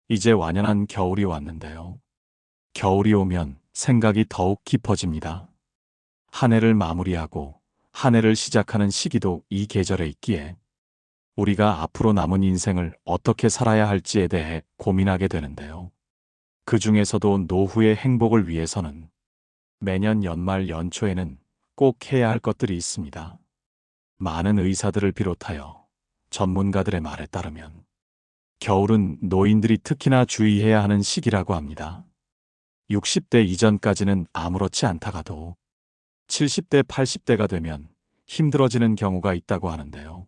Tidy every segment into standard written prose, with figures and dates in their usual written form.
이제 완연한 겨울이 왔는데요. 겨울이 오면 생각이 더욱 깊어집니다. 한 해를 마무리하고 한 해를 시작하는 시기도 이 계절에 있기에 우리가 앞으로 남은 인생을 어떻게 살아야 할지에 대해 고민하게 되는데요. 그 중에서도 노후의 행복을 위해서는 매년 연말 연초에는 꼭 해야 할 것들이 있습니다. 많은 의사들을 비롯하여 전문가들의 말에 따르면 겨울은 노인들이 특히나 주의해야 하는 시기라고 합니다. 60대 이전까지는 아무렇지 않다가도 70대, 80대가 되면 힘들어지는 경우가 있다고 하는데요.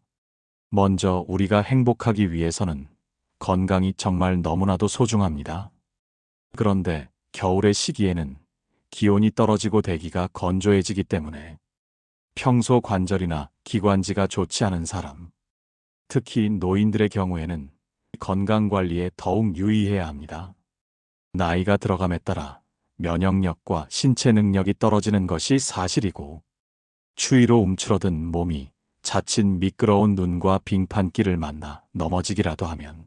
먼저 우리가 행복하기 위해서는 건강이 정말 너무나도 소중합니다. 그런데 겨울의 시기에는 기온이 떨어지고 대기가 건조해지기 때문에 평소 관절이나 기관지가 좋지 않은 사람, 특히 노인들의 경우에는 건강 관리에 더욱 유의해야 합니다. 나이가 들어감에 따라 면역력과 신체 능력이 떨어지는 것이 사실이고, 추위로 움츠러든 몸이 자칫 미끄러운 눈과 빙판길을 만나 넘어지기라도 하면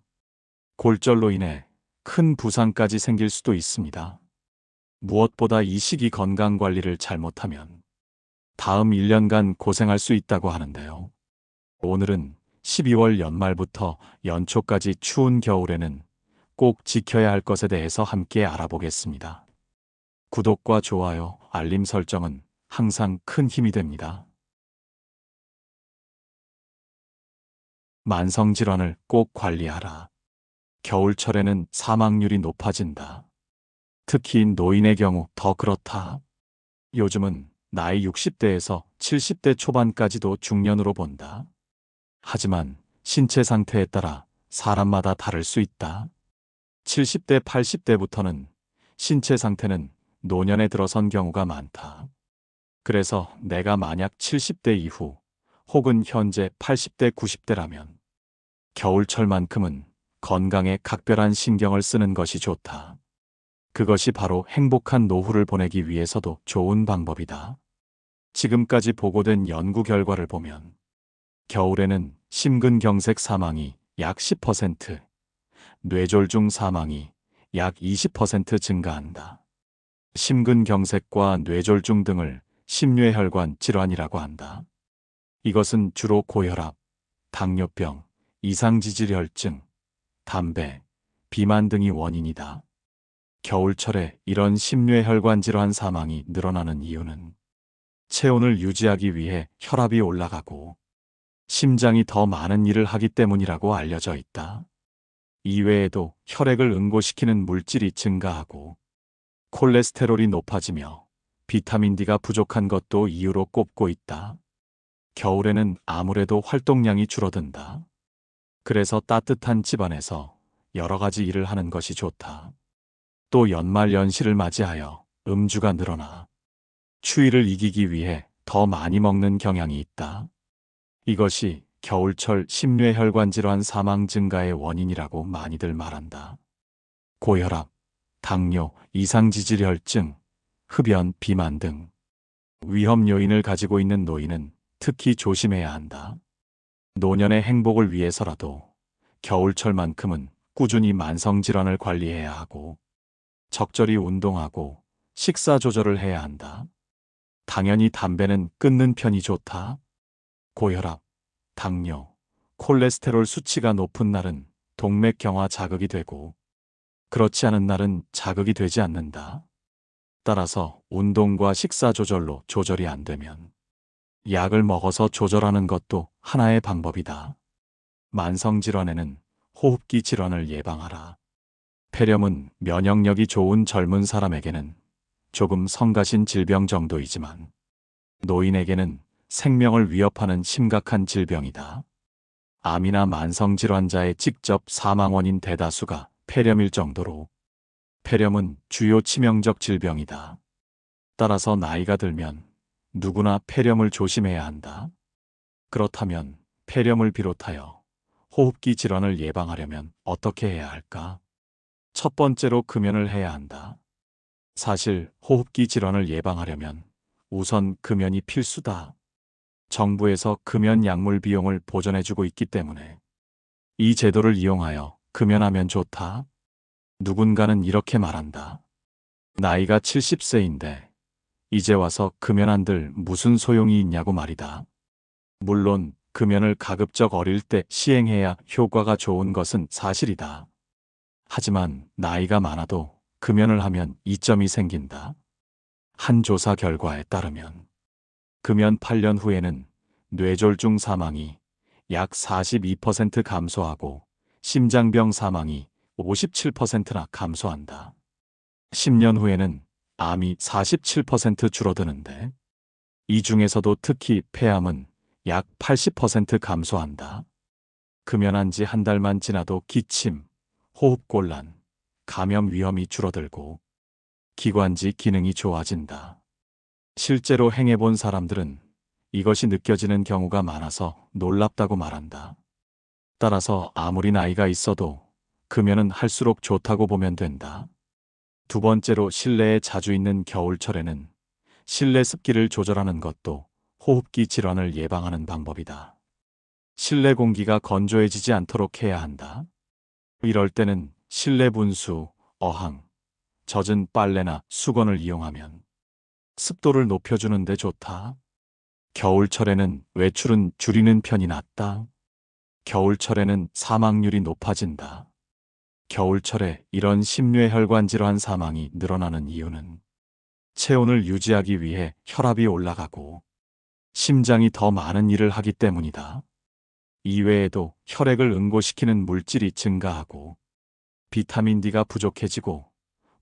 골절로 인해 큰 부상까지 생길 수도 있습니다. 무엇보다 이 시기 건강 관리를 잘못하면 다음 1년간 고생할 수 있다고 하는데요. 오늘은 12월 연말부터 연초까지 추운 겨울에는 꼭 지켜야 할 것에 대해서 함께 알아보겠습니다. 구독과 좋아요, 알림 설정은 항상 큰 힘이 됩니다. 만성질환을 꼭 관리하라. 겨울철에는 사망률이 높아진다. 특히 노인의 경우 더 그렇다. 요즘은 나이 60대에서 70대 초반까지도 중년으로 본다. 하지만 신체 상태에 따라 사람마다 다를 수 있다. 70대, 80대부터는 신체 상태는 노년에 들어선 경우가 많다. 그래서 내가 만약 70대 이후 혹은 현재 80대, 90대라면 겨울철만큼은 건강에 각별한 신경을 쓰는 것이 좋다. 그것이 바로 행복한 노후를 보내기 위해서도 좋은 방법이다. 지금까지 보고된 연구 결과를 보면 겨울에는 심근경색 사망이 약 10%, 뇌졸중 사망이 약 20% 증가한다. 심근경색과 뇌졸중 등을 심뇌혈관 질환이라고 한다. 이것은 주로 고혈압, 당뇨병, 이상지질혈증, 담배, 비만 등이 원인이다. 겨울철에 이런 심뇌혈관 질환 사망이 늘어나는 이유는 체온을 유지하기 위해 혈압이 올라가고 심장이 더 많은 일을 하기 때문이라고 알려져 있다. 이외에도 혈액을 응고시키는 물질이 증가하고 콜레스테롤이 높아지며 비타민 D가 부족한 것도 이유로 꼽고 있다. 겨울에는 아무래도 활동량이 줄어든다. 그래서 따뜻한 집안에서 여러 가지 일을 하는 것이 좋다. 또 연말 연시를 맞이하여 음주가 늘어나 추위를 이기기 위해 더 많이 먹는 경향이 있다. 이것이 겨울철 심뇌혈관 질환 사망 증가의 원인이라고 많이들 말한다. 고혈압, 당뇨, 이상지질혈증, 흡연, 비만 등 위험 요인을 가지고 있는 노인은 특히 조심해야 한다. 노년의 행복을 위해서라도 겨울철만큼은 꾸준히 만성질환을 관리해야 하고 적절히 운동하고 식사 조절을 해야 한다. 당연히 담배는 끊는 편이 좋다. 고혈압, 당뇨, 콜레스테롤 수치가 높은 날은 동맥경화 자극이 되고 그렇지 않은 날은 자극이 되지 않는다. 따라서 운동과 식사 조절로 조절이 안 되면 약을 먹어서 조절하는 것도 하나의 방법이다. 만성질환에는 호흡기 질환을 예방하라. 폐렴은 면역력이 좋은 젊은 사람에게는 조금 성가신 질병 정도이지만 노인에게는 생명을 위협하는 심각한 질병이다. 암이나 만성질환자의 직접 사망 원인 대다수가 폐렴일 정도로 폐렴은 주요 치명적 질병이다. 따라서 나이가 들면 누구나 폐렴을 조심해야 한다. 그렇다면 폐렴을 비롯하여 호흡기 질환을 예방하려면 어떻게 해야 할까? 첫 번째로 금연을 해야 한다. 사실 호흡기 질환을 예방하려면 우선 금연이 필수다. 정부에서 금연 약물 비용을 보전해주고 있기 때문에 이 제도를 이용하여 금연하면 좋다. 누군가는 이렇게 말한다. 나이가 70세인데 이제 와서 금연한들 무슨 소용이 있냐고 말이다. 물론 금연을 가급적 어릴 때 시행해야 효과가 좋은 것은 사실이다. 하지만 나이가 많아도 금연을 하면 이점이 생긴다. 한 조사 결과에 따르면 금연 8년 후에는 뇌졸중 사망이 약 42% 감소하고 심장병 사망이 57%나 감소한다. 10년 후에는 암이 47% 줄어드는데 이 중에서도 특히 폐암은 약 80% 감소한다. 금연한 지 한 달만 지나도 기침, 호흡곤란, 감염 위험이 줄어들고 기관지 기능이 좋아진다. 실제로 행해본 사람들은 이것이 느껴지는 경우가 많아서 놀랍다고 말한다. 따라서 아무리 나이가 있어도 금연은 할수록 좋다고 보면 된다. 두 번째로 실내에 자주 있는 겨울철에는 실내 습기를 조절하는 것도 호흡기 질환을 예방하는 방법이다. 실내 공기가 건조해지지 않도록 해야 한다. 이럴 때는 실내 분수, 어항, 젖은 빨래나 수건을 이용하면 습도를 높여주는 데 좋다. 겨울철에는 외출은 줄이는 편이 낫다. 겨울철에는 사망률이 높아진다. 겨울철에 이런 심뇌혈관 질환 사망이 늘어나는 이유는 체온을 유지하기 위해 혈압이 올라가고 심장이 더 많은 일을 하기 때문이다. 이외에도 혈액을 응고시키는 물질이 증가하고 비타민 D가 부족해지고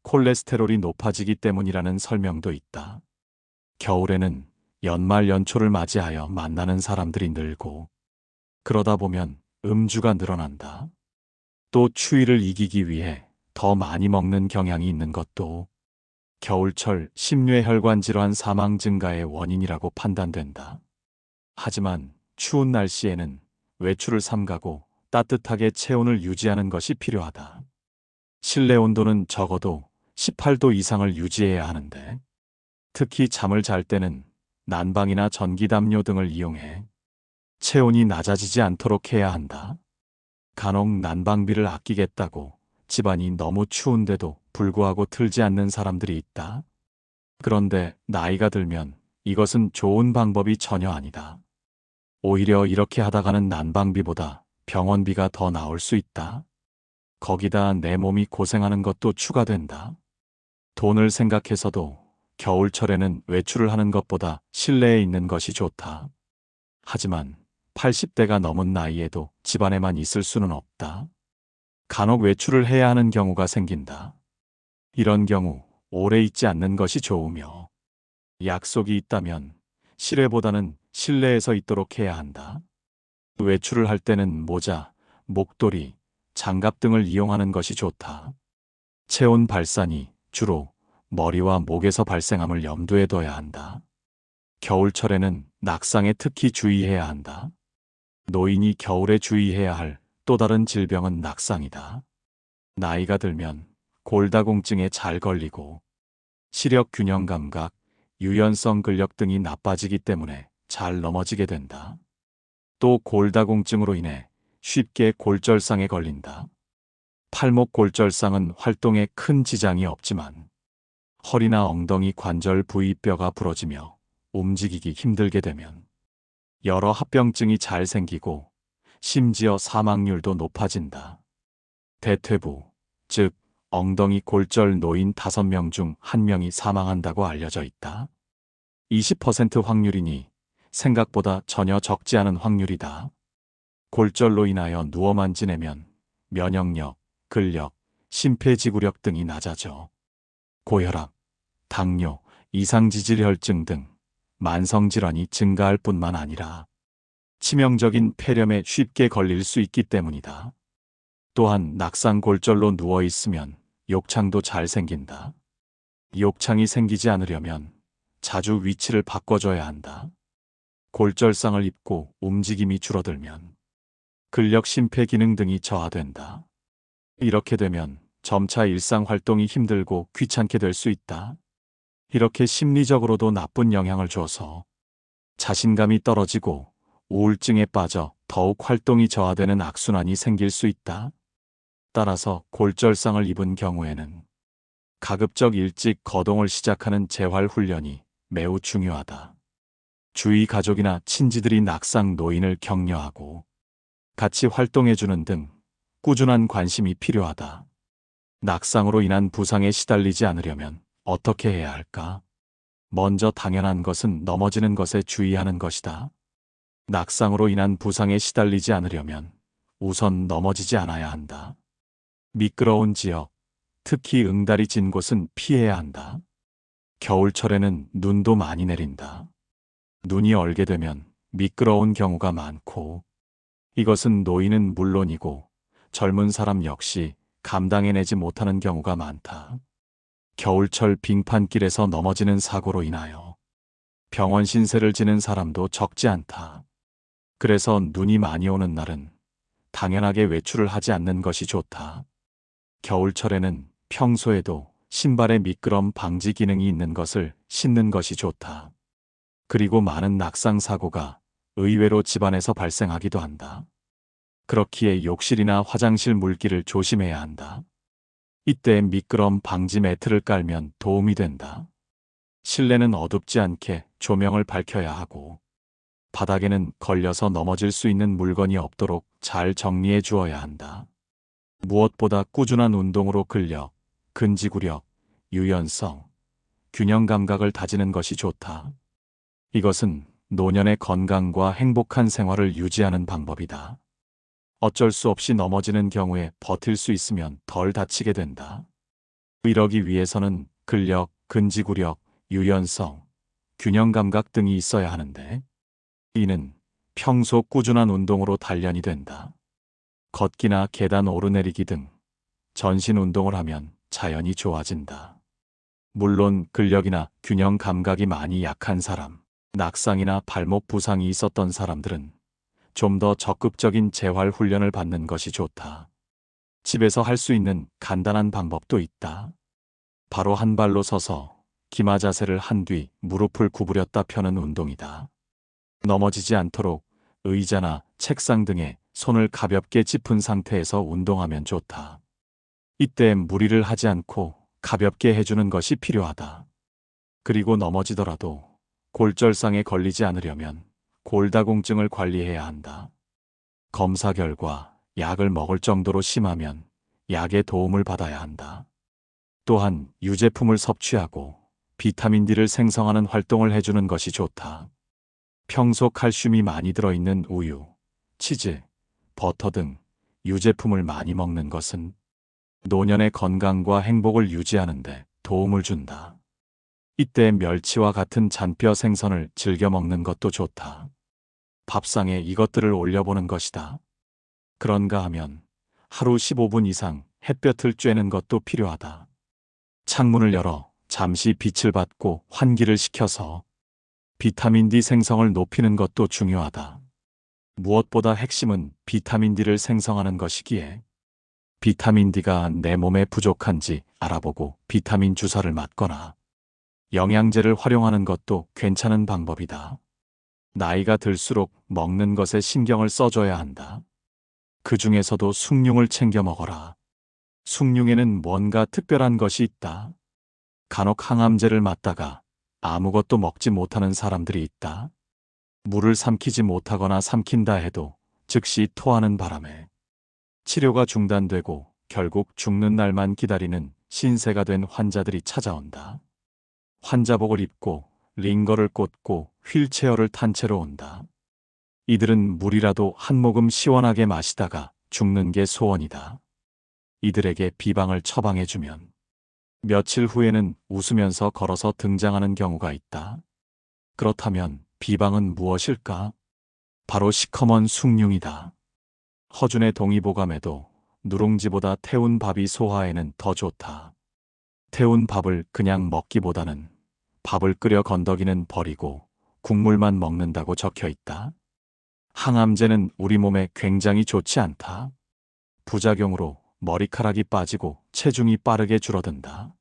콜레스테롤이 높아지기 때문이라는 설명도 있다. 겨울에는 연말 연초를 맞이하여 만나는 사람들이 늘고 그러다 보면 음주가 늘어난다. 또 추위를 이기기 위해 더 많이 먹는 경향이 있는 것도 겨울철 심뇌혈관 질환 사망 증가의 원인이라고 판단된다. 하지만 추운 날씨에는 외출을 삼가고 따뜻하게 체온을 유지하는 것이 필요하다. 실내 온도는 적어도 18도 이상을 유지해야 하는데 특히 잠을 잘 때는 난방이나 전기담요 등을 이용해 체온이 낮아지지 않도록 해야 한다. 간혹 난방비를 아끼겠다고 집안이 너무 추운데도 불구하고 틀지 않는 사람들이 있다. 그런데 나이가 들면 이것은 좋은 방법이 전혀 아니다. 오히려 이렇게 하다가는 난방비보다 병원비가 더 나올 수 있다. 거기다 내 몸이 고생하는 것도 추가된다. 돈을 생각해서도 겨울철에는 외출을 하는 것보다 실내에 있는 것이 좋다. 하지만 80대가 넘은 나이에도 집안에만 있을 수는 없다. 간혹 외출을 해야 하는 경우가 생긴다. 이런 경우 오래 있지 않는 것이 좋으며 약속이 있다면 실외보다는 실내에서 있도록 해야 한다. 외출을 할 때는 모자, 목도리, 장갑 등을 이용하는 것이 좋다. 체온 발산이 주로 머리와 목에서 발생함을 염두에 둬야 한다. 겨울철에는 낙상에 특히 주의해야 한다. 노인이 겨울에 주의해야 할 또 다른 질병은 낙상이다. 나이가 들면 골다공증에 잘 걸리고 시력 균형 감각, 유연성 근력 등이 나빠지기 때문에 잘 넘어지게 된다. 또 골다공증으로 인해 쉽게 골절상에 걸린다. 팔목 골절상은 활동에 큰 지장이 없지만 허리나 엉덩이 관절 부위 뼈가 부러지며 움직이기 힘들게 되면 여러 합병증이 잘 생기고 심지어 사망률도 높아진다. 대퇴부, 즉 엉덩이 골절 노인 5명 중 1명이 사망한다고 알려져 있다. 20% 확률이니 생각보다 전혀 적지 않은 확률이다. 골절로 인하여 누워만 지내면 면역력, 근력, 심폐지구력 등이 낮아져 고혈압, 당뇨, 이상지질혈증 등 만성질환이 증가할 뿐만 아니라 치명적인 폐렴에 쉽게 걸릴 수 있기 때문이다. 또한 낙상골절로 누워있으면 욕창도 잘 생긴다. 욕창이 생기지 않으려면 자주 위치를 바꿔줘야 한다. 골절상을 입고 움직임이 줄어들면 근력 심폐 기능 등이 저하된다. 이렇게 되면 점차 일상 활동이 힘들고 귀찮게 될 수 있다. 이렇게 심리적으로도 나쁜 영향을 줘서 자신감이 떨어지고 우울증에 빠져 더욱 활동이 저하되는 악순환이 생길 수 있다. 따라서 골절상을 입은 경우에는 가급적 일찍 거동을 시작하는 재활 훈련이 매우 중요하다. 주위 가족이나 친지들이 낙상 노인을 격려하고 같이 활동해주는 등 꾸준한 관심이 필요하다. 낙상으로 인한 부상에 시달리지 않으려면 어떻게 해야 할까? 먼저 당연한 것은 넘어지는 것에 주의하는 것이다. 낙상으로 인한 부상에 시달리지 않으려면 우선 넘어지지 않아야 한다. 미끄러운 지역, 특히 응달이 진 곳은 피해야 한다. 겨울철에는 눈도 많이 내린다. 눈이 얼게 되면 미끄러운 경우가 많고, 이것은 노인은 물론이고 젊은 사람 역시 감당해내지 못하는 경우가 많다. 겨울철 빙판길에서 넘어지는 사고로 인하여 병원 신세를 지는 사람도 적지 않다. 그래서 눈이 많이 오는 날은 당연하게 외출을 하지 않는 것이 좋다. 겨울철에는 평소에도 신발에 미끄럼 방지 기능이 있는 것을 신는 것이 좋다. 그리고 많은 낙상 사고가 의외로 집안에서 발생하기도 한다. 그렇기에 욕실이나 화장실 물길을 조심해야 한다. 이때 미끄럼 방지 매트를 깔면 도움이 된다. 실내는 어둡지 않게 조명을 밝혀야 하고, 바닥에는 걸려서 넘어질 수 있는 물건이 없도록 잘 정리해 주어야 한다. 무엇보다 꾸준한 운동으로 근력, 근지구력, 유연성, 균형 감각을 다지는 것이 좋다. 이것은 노년의 건강과 행복한 생활을 유지하는 방법이다. 어쩔 수 없이 넘어지는 경우에 버틸 수 있으면 덜 다치게 된다. 이러기 위해서는 근력, 근지구력, 유연성, 균형 감각 등이 있어야 하는데, 이는 평소 꾸준한 운동으로 단련이 된다. 걷기나 계단 오르내리기 등 전신 운동을 하면 자연히 좋아진다. 물론 근력이나 균형 감각이 많이 약한 사람, 낙상이나 발목 부상이 있었던 사람들은 좀 더 적극적인 재활 훈련을 받는 것이 좋다. 집에서 할 수 있는 간단한 방법도 있다. 바로 한 발로 서서 기마 자세를 한 뒤 무릎을 구부렸다 펴는 운동이다. 넘어지지 않도록 의자나 책상 등에 손을 가볍게 짚은 상태에서 운동하면 좋다. 이때 무리를 하지 않고 가볍게 해주는 것이 필요하다. 그리고 넘어지더라도 골절상에 걸리지 않으려면 골다공증을 관리해야 한다. 검사 결과 약을 먹을 정도로 심하면 약의 도움을 받아야 한다. 또한 유제품을 섭취하고 비타민 D를 생성하는 활동을 해주는 것이 좋다. 평소 칼슘이 많이 들어있는 우유, 치즈, 버터 등 유제품을 많이 먹는 것은 노년의 건강과 행복을 유지하는 데 도움을 준다. 이때 멸치와 같은 잔뼈 생선을 즐겨 먹는 것도 좋다. 밥상에 이것들을 올려보는 것이다. 그런가 하면 하루 15분 이상 햇볕을 쬐는 것도 필요하다. 창문을 열어 잠시 빛을 받고 환기를 시켜서 비타민 D 생성을 높이는 것도 중요하다. 무엇보다 핵심은 비타민 D를 생성하는 것이기에 비타민 D가 내 몸에 부족한지 알아보고 비타민 주사를 맞거나 영양제를 활용하는 것도 괜찮은 방법이다. 나이가 들수록 먹는 것에 신경을 써줘야 한다. 그 중에서도 숭늉을 챙겨 먹어라. 숭늉에는 뭔가 특별한 것이 있다. 간혹 항암제를 맞다가 아무것도 먹지 못하는 사람들이 있다. 물을 삼키지 못하거나 삼킨다 해도 즉시 토하는 바람에 치료가 중단되고 결국 죽는 날만 기다리는 신세가 된 환자들이 찾아온다. 환자복을 입고 링거를 꽂고 휠체어를 탄 채로 온다. 이들은 물이라도 한 모금 시원하게 마시다가 죽는 게 소원이다. 이들에게 비방을 처방해주면 며칠 후에는 웃으면서 걸어서 등장하는 경우가 있다. 그렇다면 비방은 무엇일까? 바로 시커먼 숭늉이다. 허준의 동의보감에도 누룽지보다 태운 밥이 소화에는 더 좋다. 태운 밥을 그냥 먹기보다는 밥을 끓여 건더기는 버리고 국물만 먹는다고 적혀 있다. 항암제는 우리 몸에 굉장히 좋지 않다. 부작용으로 머리카락이 빠지고 체중이 빠르게 줄어든다.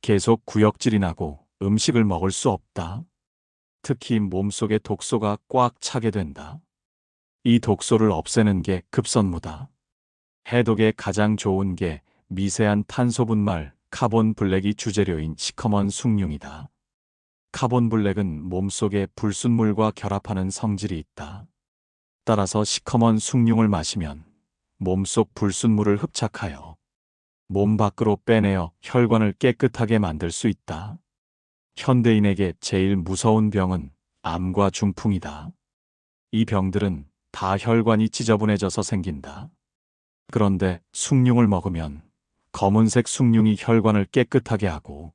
계속 구역질이 나고 음식을 먹을 수 없다. 특히 몸속에 독소가 꽉 차게 된다. 이 독소를 없애는 게 급선무다. 해독에 가장 좋은 게 미세한 탄소 분말, 카본 블랙이 주재료인 시커먼 숭늉이다. 카본 블랙은 몸속의 불순물과 결합하는 성질이 있다. 따라서 시커먼 숭늉을 마시면 몸속 불순물을 흡착하여 몸 밖으로 빼내어 혈관을 깨끗하게 만들 수 있다. 현대인에게 제일 무서운 병은 암과 중풍이다. 이 병들은 다 혈관이 지저분해져서 생긴다. 그런데 숭늉을 먹으면 검은색 숭늉이 혈관을 깨끗하게 하고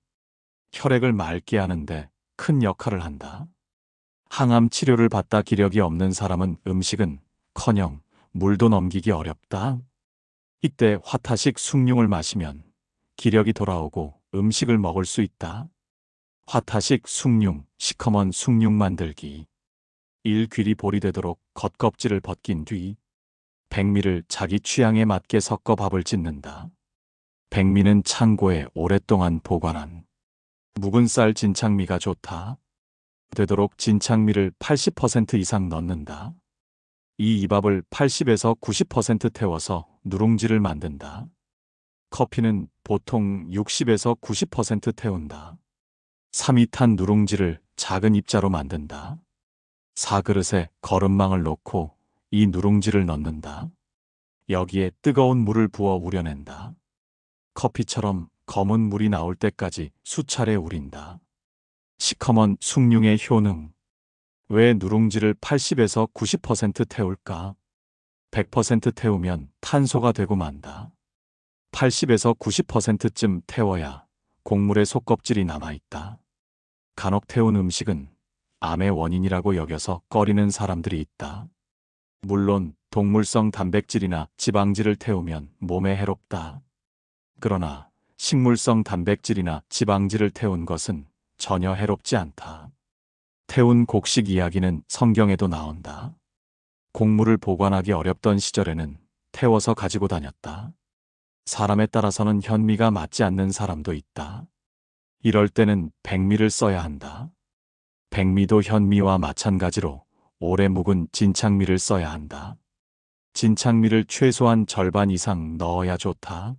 혈액을 맑게 하는데 큰 역할을 한다. 항암 치료를 받다 기력이 없는 사람은 음식은 커녕 물도 넘기기 어렵다. 이때 화타식 숭늉을 마시면 기력이 돌아오고 음식을 먹을 수 있다. 화타식 숭늉, 시커먼 숭늉 만들기. 1. 귀리 볼이 되도록 겉껍질을 벗긴 뒤 백미를 자기 취향에 맞게 섞어 밥을 짓는다. 백미는 창고에 오랫동안 보관한 묵은 쌀 진창미가 좋다. 되도록 진창미를 80% 이상 넣는다. 이 밥을 80에서 90% 태워서 누룽지를 만든다. 커피는 보통 60에서 90% 태운다. 3이 탄 누룽지를 작은 입자로 만든다. 4그릇에 거름망을 놓고 이 누룽지를 넣는다. 여기에 뜨거운 물을 부어 우려낸다. 커피처럼 검은 물이 나올 때까지 수차례 우린다. 시커먼 숭늉의 효능. 왜 누룽지를 80에서 90% 태울까? 100% 태우면 탄소가 되고 만다. 80에서 90%쯤 태워야 곡물의 속껍질이 남아있다. 간혹 태운 음식은 암의 원인이라고 여겨서 꺼리는 사람들이 있다. 물론 동물성 단백질이나 지방질을 태우면 몸에 해롭다. 그러나 식물성 단백질이나 지방질을 태운 것은 전혀 해롭지 않다. 태운 곡식 이야기는 성경에도 나온다. 곡물을 보관하기 어렵던 시절에는 태워서 가지고 다녔다. 사람에 따라서는 현미가 맞지 않는 사람도 있다. 이럴 때는 백미를 써야 한다. 백미도 현미와 마찬가지로 오래 묵은 진창미를 써야 한다. 진창미를 최소한 절반 이상 넣어야 좋다.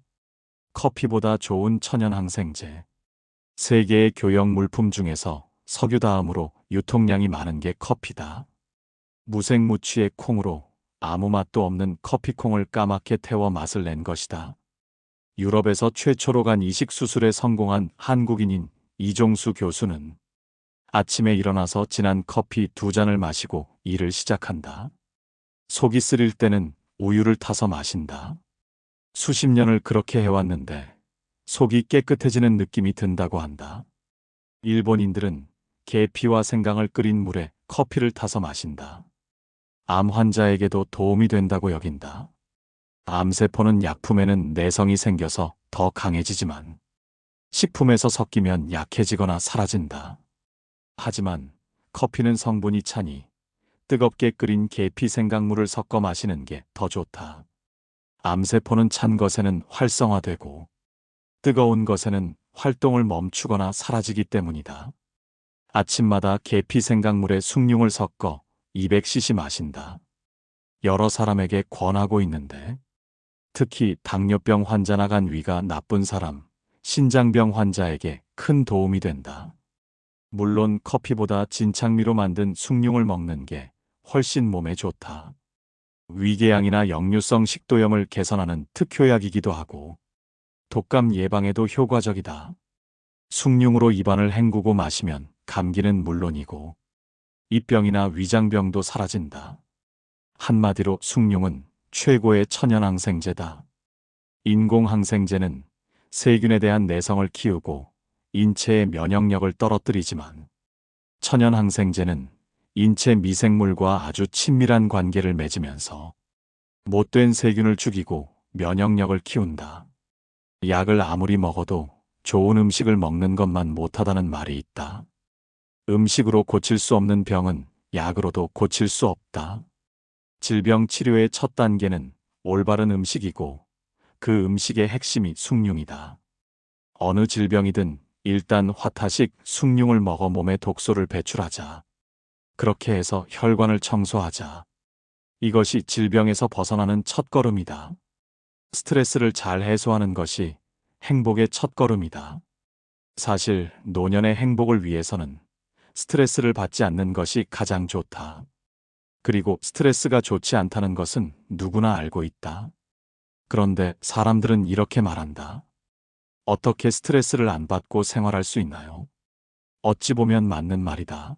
커피보다 좋은 천연항생제. 세계의 교역 물품 중에서 석유 다음으로 유통량이 많은 게 커피다. 무색무취의 콩으로 아무 맛도 없는 커피콩을 까맣게 태워 맛을 낸 것이다. 유럽에서 최초로 간 이식 수술에 성공한 한국인인 이종수 교수는 아침에 일어나서 진한 커피 2잔을 마시고 일을 시작한다. 속이 쓰릴 때는 우유를 타서 마신다. 수십 년을 그렇게 해왔는데 속이 깨끗해지는 느낌이 든다고 한다. 일본인들은 계피와 생강을 끓인 물에 커피를 타서 마신다. 암 환자에게도 도움이 된다고 여긴다. 암세포는 약품에는 내성이 생겨서 더 강해지지만 식품에서 섞이면 약해지거나 사라진다. 하지만 커피는 성분이 차니 뜨겁게 끓인 계피 생강물을 섞어 마시는 게 더 좋다. 암세포는 찬 것에는 활성화되고 뜨거운 것에는 활동을 멈추거나 사라지기 때문이다. 아침마다 계피 생강물에 숭늉을 섞어 200cc 마신다. 여러 사람에게 권하고 있는데 특히 당뇨병 환자나 간 위가 나쁜 사람, 신장병 환자에게 큰 도움이 된다. 물론 커피보다 진창미로 만든 숭늉을 먹는 게 훨씬 몸에 좋다. 위궤양이나 역류성 식도염을 개선하는 특효약이기도 하고 독감 예방에도 효과적이다. 숭늉으로 입안을 헹구고 마시면 감기는 물론이고 입병이나 위장병도 사라진다. 한마디로 숭늉은 최고의 천연항생제다. 인공항생제는 세균에 대한 내성을 키우고 인체의 면역력을 떨어뜨리지만 천연항생제는 인체 미생물과 아주 친밀한 관계를 맺으면서 못된 세균을 죽이고 면역력을 키운다. 약을 아무리 먹어도 좋은 음식을 먹는 것만 못하다는 말이 있다. 음식으로 고칠 수 없는 병은 약으로도 고칠 수 없다. 질병 치료의 첫 단계는 올바른 음식이고 그 음식의 핵심이 숭늉이다. 어느 질병이든 일단 화타식 숭늉을 먹어 몸에 독소를 배출하자. 그렇게 해서 혈관을 청소하자. 이것이 질병에서 벗어나는 첫걸음이다. 스트레스를 잘 해소하는 것이 행복의 첫걸음이다. 사실 노년의 행복을 위해서는 스트레스를 받지 않는 것이 가장 좋다. 그리고 스트레스가 좋지 않다는 것은 누구나 알고 있다. 그런데 사람들은 이렇게 말한다. 어떻게 스트레스를 안 받고 생활할 수 있나요? 어찌 보면 맞는 말이다.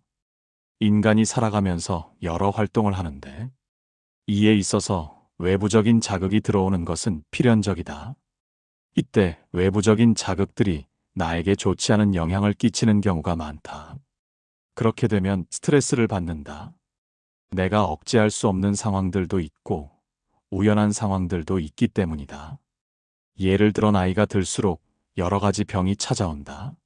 인간이 살아가면서 여러 활동을 하는데 이에 있어서 외부적인 자극이 들어오는 것은 필연적이다. 이때 외부적인 자극들이 나에게 좋지 않은 영향을 끼치는 경우가 많다. 그렇게 되면 스트레스를 받는다. 내가 억제할 수 없는 상황들도 있고 우연한 상황들도 있기 때문이다. 예를 들어 나이가 들수록 여러 가지 병이 찾아온다.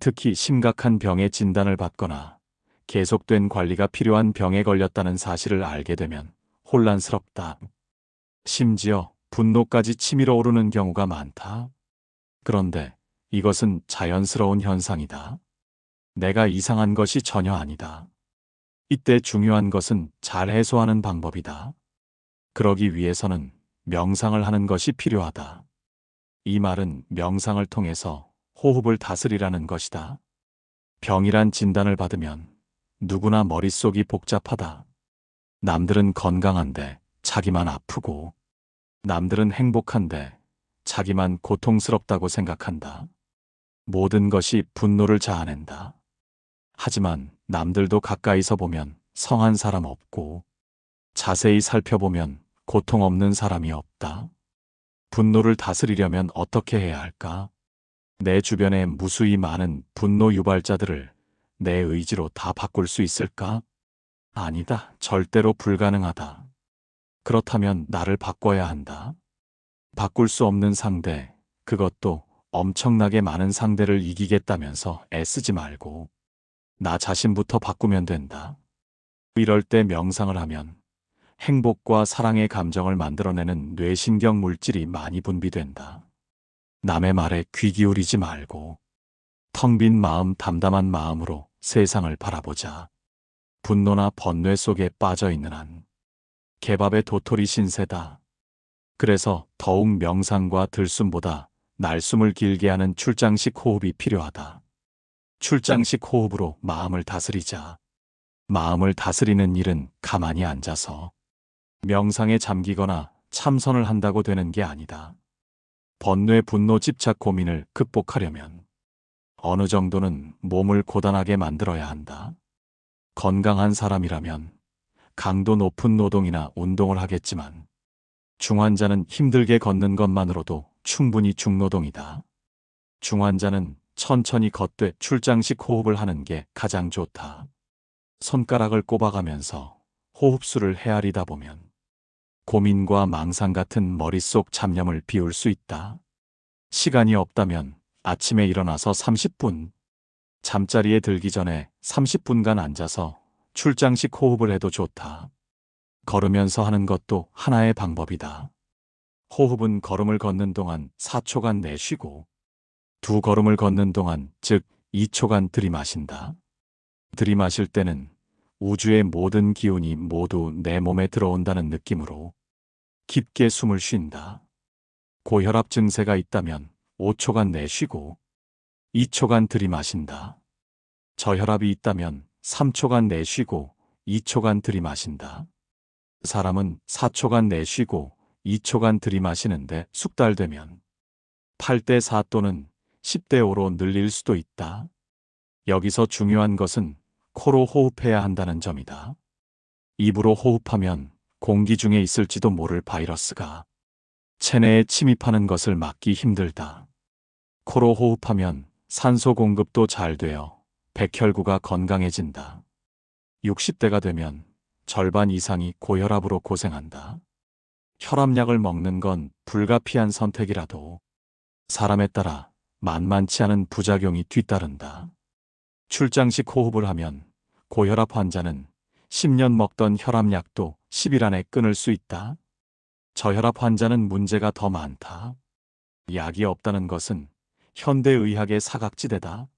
특히 심각한 병의 진단을 받거나 계속된 관리가 필요한 병에 걸렸다는 사실을 알게 되면 혼란스럽다. 심지어 분노까지 치밀어 오르는 경우가 많다. 그런데 이것은 자연스러운 현상이다. 내가 이상한 것이 전혀 아니다. 이때 중요한 것은 잘 해소하는 방법이다. 그러기 위해서는 명상을 하는 것이 필요하다. 이 말은 명상을 통해서 호흡을 다스리라는 것이다. 병이란 진단을 받으면 누구나 머릿속이 복잡하다. 남들은 건강한데 자기만 아프고, 남들은 행복한데 자기만 고통스럽다고 생각한다. 모든 것이 분노를 자아낸다. 하지만 남들도 가까이서 보면 성한 사람 없고, 자세히 살펴보면 고통 없는 사람이 없다. 분노를 다스리려면 어떻게 해야 할까? 내 주변에 무수히 많은 분노 유발자들을 내 의지로 다 바꿀 수 있을까? 아니다. 절대로 불가능하다. 그렇다면 나를 바꿔야 한다. 바꿀 수 없는 상대, 그것도 엄청나게 많은 상대를 이기겠다면서 애쓰지 말고 나 자신부터 바꾸면 된다. 이럴 때 명상을 하면 행복과 사랑의 감정을 만들어내는 뇌신경 물질이 많이 분비된다. 남의 말에 귀 기울이지 말고 텅 빈 마음, 담담한 마음으로 세상을 바라보자. 분노나 번뇌 속에 빠져 있는 한 개밥의 도토리 신세다. 그래서 더욱 명상과 들숨보다 날숨을 길게 하는 출장식 호흡이 필요하다. 출장식 호흡으로 마음을 다스리자. 마음을 다스리는 일은 가만히 앉아서 명상에 잠기거나 참선을 한다고 되는 게 아니다. 번뇌, 분노, 집착, 고민을 극복하려면 어느 정도는 몸을 고단하게 만들어야 한다. 건강한 사람이라면 강도 높은 노동이나 운동을 하겠지만 중환자는 힘들게 걷는 것만으로도 충분히 중노동이다. 중환자는 천천히 걷되 출장식 호흡을 하는 게 가장 좋다. 손가락을 꼽아가면서 호흡수를 헤아리다 보면 고민과 망상 같은 머릿속 잡념을 비울 수 있다. 시간이 없다면 아침에 일어나서 30분, 잠자리에 들기 전에 30분간 앉아서 출장식 호흡을 해도 좋다. 걸으면서 하는 것도 하나의 방법이다. 호흡은 걸음을 걷는 동안 4초간 내쉬고 두 걸음을 걷는 동안, 즉 2초간 들이마신다. 들이마실 때는 우주의 모든 기운이 모두 내 몸에 들어온다는 느낌으로 깊게 숨을 쉰다. 고혈압 증세가 있다면 5초간 내쉬고 2초간 들이마신다. 저혈압이 있다면 3초간 내쉬고 2초간 들이마신다. 사람은 4초간 내쉬고 2초간 들이마시는데 숙달되면 8대 4 또는 10대 5로 늘릴 수도 있다. 여기서 중요한 것은 코로 호흡해야 한다는 점이다. 입으로 호흡하면 공기 중에 있을지도 모를 바이러스가 체내에 침입하는 것을 막기 힘들다. 코로 호흡하면 산소 공급도 잘 되어 백혈구가 건강해진다. 60대가 되면 절반 이상이 고혈압으로 고생한다. 혈압약을 먹는 건 불가피한 선택이라도 사람에 따라 만만치 않은 부작용이 뒤따른다. 출장식 호흡을 하면 고혈압 환자는 10년 먹던 혈압약도 10일 안에 끊을 수 있다. 저혈압 환자는 문제가 더 많다. 약이 없다는 것은 현대의학의 사각지대다.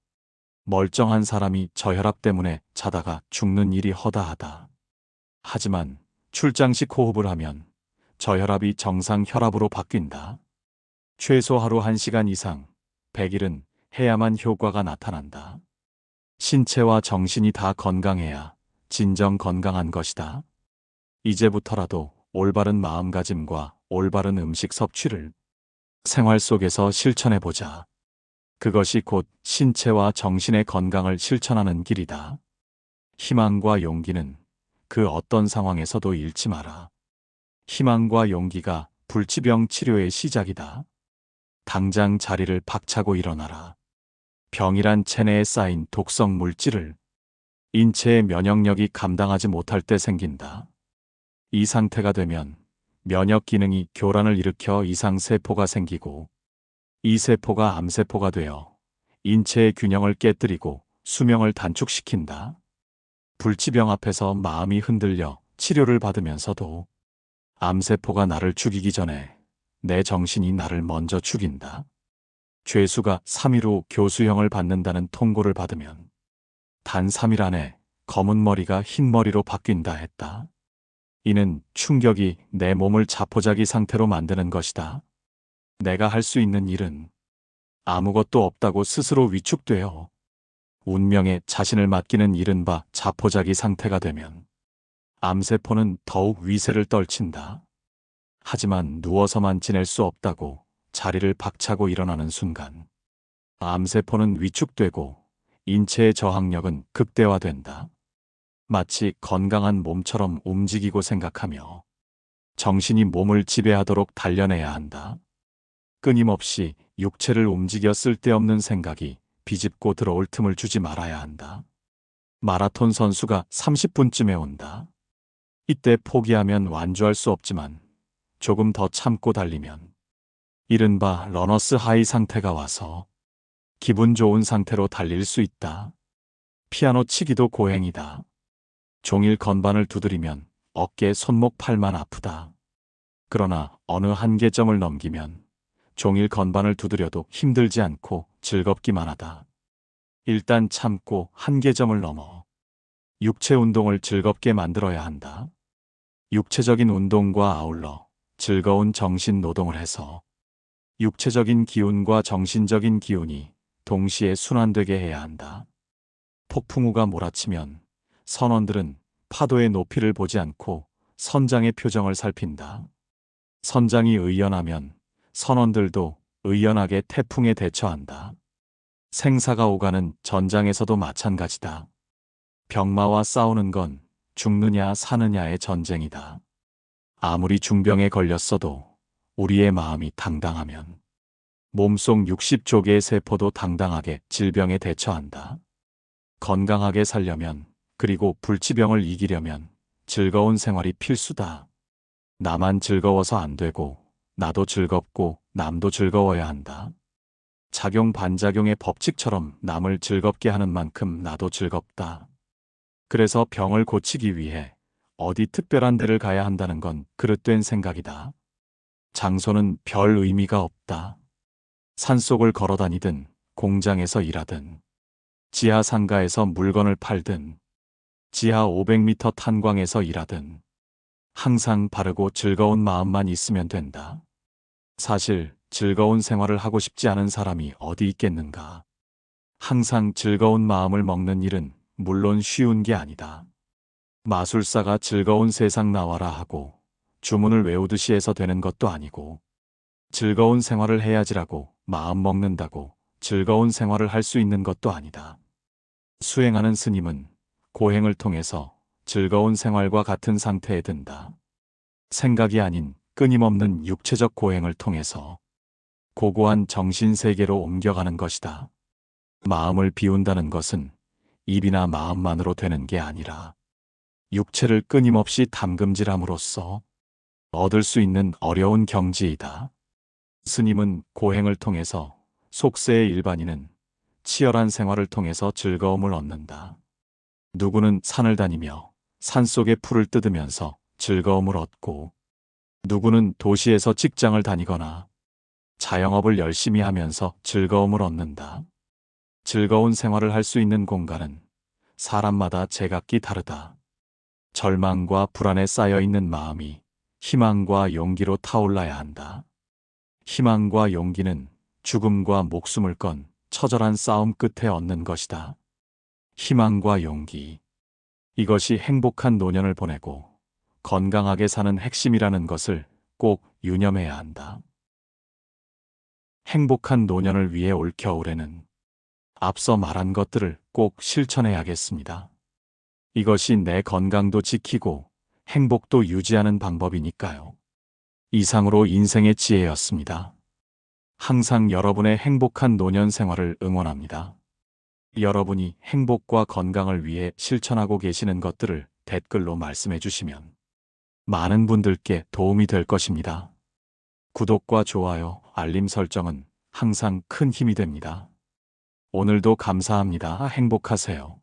멀쩡한 사람이 저혈압 때문에 자다가 죽는 일이 허다하다. 하지만 출장식 호흡을 하면 저혈압이 정상 혈압으로 바뀐다. 최소 하루 1시간 이상, 100일은 해야만 효과가 나타난다. 신체와 정신이 다 건강해야 진정 건강한 것이다. 이제부터라도 올바른 마음가짐과 올바른 음식 섭취를 생활 속에서 실천해보자. 그것이 곧 신체와 정신의 건강을 실천하는 길이다. 희망과 용기는 그 어떤 상황에서도 잃지 마라. 희망과 용기가 불치병 치료의 시작이다. 당장 자리를 박차고 일어나라. 병이란 체내에 쌓인 독성 물질을 인체의 면역력이 감당하지 못할 때 생긴다. 이 상태가 되면 면역 기능이 교란을 일으켜 이상세포가 생기고 이 세포가 암세포가 되어 인체의 균형을 깨뜨리고 수명을 단축시킨다. 불치병 앞에서 마음이 흔들려 치료를 받으면서도 암세포가 나를 죽이기 전에 내 정신이 나를 먼저 죽인다. 죄수가 3일 후 교수형을 받는다는 통고를 받으면 단 3일 안에 검은 머리가 흰 머리로 바뀐다 했다. 이는 충격이 내 몸을 자포자기 상태로 만드는 것이다. 내가 할 수 있는 일은 아무것도 없다고 스스로 위축되어 운명에 자신을 맡기는 이른바 자포자기 상태가 되면 암세포는 더욱 위세를 떨친다. 하지만 누워서만 지낼 수 없다고 자리를 박차고 일어나는 순간 암세포는 위축되고 인체의 저항력은 극대화된다. 마치 건강한 몸처럼 움직이고 생각하며 정신이 몸을 지배하도록 단련해야 한다. 끊임없이 육체를 움직여 쓸데없는 생각이 비집고 들어올 틈을 주지 말아야 한다. 마라톤 선수가 30분쯤에 온다. 이때 포기하면 완주할 수 없지만 조금 더 참고 달리면 이른바 러너스 하이 상태가 와서 기분 좋은 상태로 달릴 수 있다. 피아노 치기도 고행이다. 종일 건반을 두드리면 어깨, 손목, 팔만 아프다. 그러나 어느 한계점을 넘기면 종일 건반을 두드려도 힘들지 않고 즐겁기만 하다. 일단 참고 한계점을 넘어 육체 운동을 즐겁게 만들어야 한다. 육체적인 운동과 아울러 즐거운 정신 노동을 해서 육체적인 기운과 정신적인 기운이 동시에 순환되게 해야 한다. 폭풍우가 몰아치면 선원들은 파도의 높이를 보지 않고 선장의 표정을 살핀다. 선장이 의연하면 선원들도 의연하게 태풍에 대처한다. 생사가 오가는 전장에서도 마찬가지다. 병마와 싸우는 건 죽느냐 사느냐의 전쟁이다. 아무리 중병에 걸렸어도 우리의 마음이 당당하면 몸속 60조 개의 세포도 당당하게 질병에 대처한다. 건강하게 살려면 그리고 불치병을 이기려면 즐거운 생활이 필수다. 나만 즐거워서 안 되고 나도 즐겁고 남도 즐거워야 한다. 작용 반작용의 법칙처럼 남을 즐겁게 하는 만큼 나도 즐겁다. 그래서 병을 고치기 위해 어디 특별한 데를 가야 한다는 건 그릇된 생각이다. 장소는 별 의미가 없다. 산속을 걸어 다니든 공장에서 일하든 지하 상가에서 물건을 팔든 지하 500m 탄광에서 일하든 항상 바르고 즐거운 마음만 있으면 된다. 사실 즐거운 생활을 하고 싶지 않은 사람이 어디 있겠는가. 항상 즐거운 마음을 먹는 일은 물론 쉬운 게 아니다. 마술사가 즐거운 세상 나와라 하고 주문을 외우듯이 해서 되는 것도 아니고 즐거운 생활을 해야지라고 마음 먹는다고 즐거운 생활을 할 수 있는 것도 아니다. 수행하는 스님은 고행을 통해서 즐거운 생활과 같은 상태에 든다. 생각이 아닌 끊임없는 육체적 고행을 통해서 고고한 정신세계로 옮겨가는 것이다. 마음을 비운다는 것은 입이나 마음만으로 되는 게 아니라 육체를 끊임없이 담금질함으로써 얻을 수 있는 어려운 경지이다. 스님은 고행을 통해서 속세의 일반인은 치열한 생활을 통해서 즐거움을 얻는다. 누구는 산을 다니며 산속의 풀을 뜯으면서 즐거움을 얻고 누구는 도시에서 직장을 다니거나 자영업을 열심히 하면서 즐거움을 얻는다. 즐거운 생활을 할 수 있는 공간은 사람마다 제각기 다르다. 절망과 불안에 쌓여 있는 마음이 희망과 용기로 타올라야 한다. 희망과 용기는 죽음과 목숨을 건 처절한 싸움 끝에 얻는 것이다. 희망과 용기. 이것이 행복한 노년을 보내고 건강하게 사는 핵심이라는 것을 꼭 유념해야 한다. 행복한 노년을 위해 올 겨울에는 앞서 말한 것들을 꼭 실천해야겠습니다. 이것이 내 건강도 지키고 행복도 유지하는 방법이니까요. 이상으로 인생의 지혜였습니다. 항상 여러분의 행복한 노년 생활을 응원합니다. 여러분이 행복과 건강을 위해 실천하고 계시는 것들을 댓글로 말씀해 주시면 많은 분들께 도움이 될 것입니다. 구독과 좋아요, 알림 설정은 항상 큰 힘이 됩니다. 오늘도 감사합니다. 행복하세요.